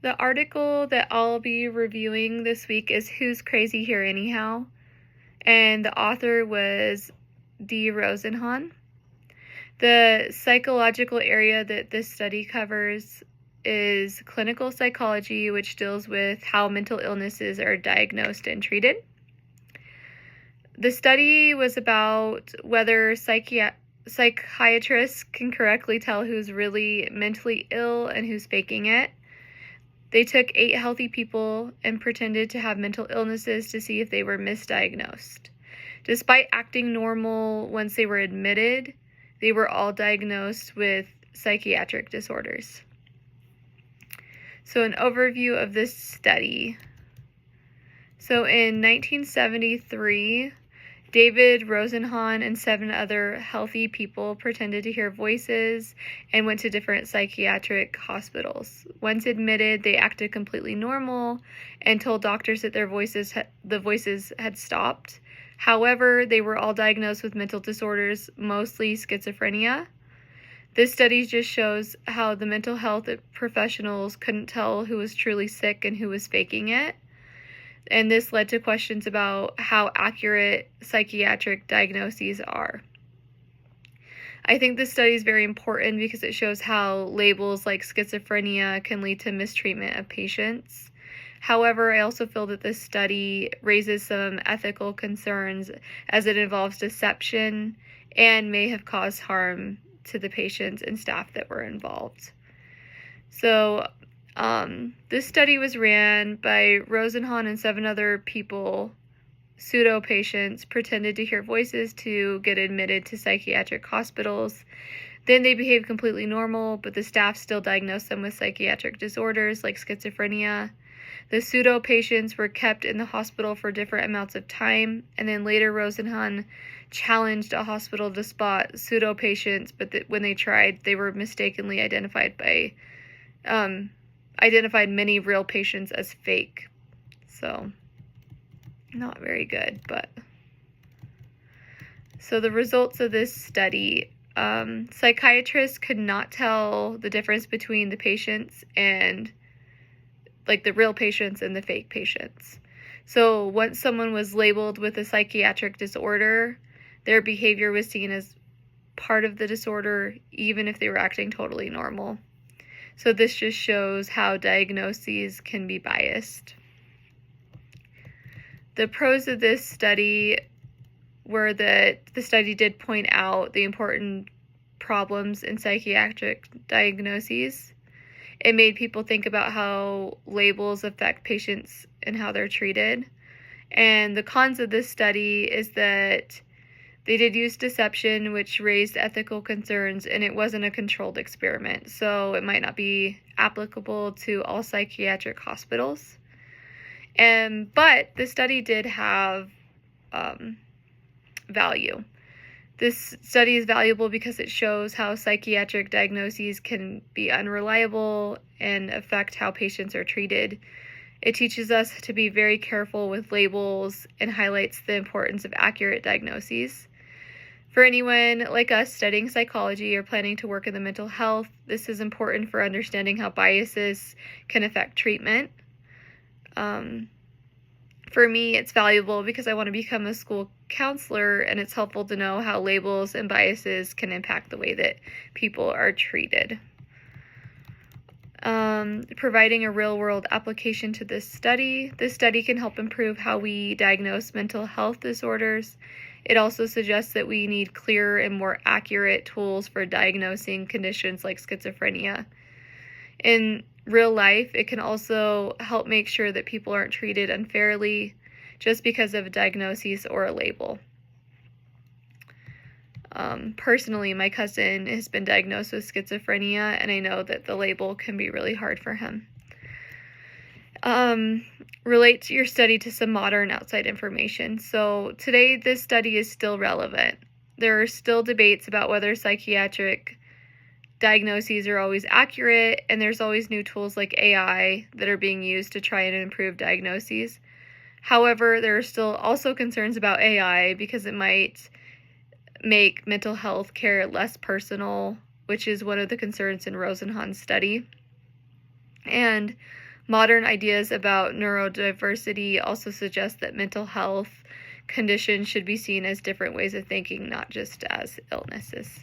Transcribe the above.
The article that I'll be reviewing this week is Who's Crazy Here Anyhow? And the author was Dee Rosenhan. The psychological area that this study covers is clinical psychology, which deals with how mental illnesses are diagnosed and treated. The study was about whether psychiatrists can correctly tell who's really mentally ill and who's faking it. They took 8 healthy people and pretended to have mental illnesses to see if they were misdiagnosed. Despite acting normal once they were admitted, they were all diagnosed with psychiatric disorders. So an overview of this study. So in 1973, David Rosenhan and 7 other healthy people pretended to hear voices and went to different psychiatric hospitals. Once admitted, they acted completely normal and told doctors that the voices had stopped. However, they were all diagnosed with mental disorders, mostly schizophrenia. This study just shows how the mental health professionals couldn't tell who was truly sick and who was faking it. And this led to questions about how accurate psychiatric diagnoses are. I think this study is very important because it shows how labels like schizophrenia can lead to mistreatment of patients. However, I also feel that this study raises some ethical concerns as it involves deception and may have caused harm to the patients and staff that were involved. So, this study was ran by Rosenhan and 7 other people, pseudo-patients, pretended to hear voices to get admitted to psychiatric hospitals. Then they behaved completely normal, but the staff still diagnosed them with psychiatric disorders like schizophrenia. The pseudo-patients were kept in the hospital for different amounts of time, and then later Rosenhan challenged a hospital to spot pseudo-patients, but when they tried, they were mistakenly identified many real patients as fake. So, not very good, but. So the results of this study, psychiatrists could not tell the difference between the patients and, like, the real patients and the fake patients. So once someone was labeled with a psychiatric disorder, their behavior was seen as part of the disorder, even if they were acting totally normal. So this just shows how diagnoses can be biased. The pros of this study were that the study did point out the important problems in psychiatric diagnoses. It made people think about how labels affect patients and how they're treated. And the cons of this study is that they did use deception, which raised ethical concerns, and it wasn't a controlled experiment, so it might not be applicable to all psychiatric hospitals. But the study did have value. This study is valuable because it shows how psychiatric diagnoses can be unreliable and affect how patients are treated. It teaches us to be very careful with labels and highlights the importance of accurate diagnoses. For anyone like us studying psychology or planning to work in the mental health, this is important for understanding how biases can affect treatment. For me, it's valuable because I want to become a school counselor, and it's helpful to know how labels and biases can impact the way that people are treated. Providing a real-world application to this study can help improve how we diagnose mental health disorders. It also suggests that we need clearer and more accurate tools for diagnosing conditions like schizophrenia. In real life, it can also help make sure that people aren't treated unfairly just because of a diagnosis or a label. Personally, my cousin has been diagnosed with schizophrenia, and I know that the label can be really hard for him. Relate your study to some modern outside information. So today, this study is still relevant. There are still debates about whether psychiatric diagnoses are always accurate, and there's always new tools like AI that are being used to try and improve diagnoses. However, there are still also concerns about AI because it might make mental health care less personal, which is one of the concerns in Rosenhan's study. And Modern ideas about neurodiversity also suggest that mental health conditions should be seen as different ways of thinking, not just as illnesses.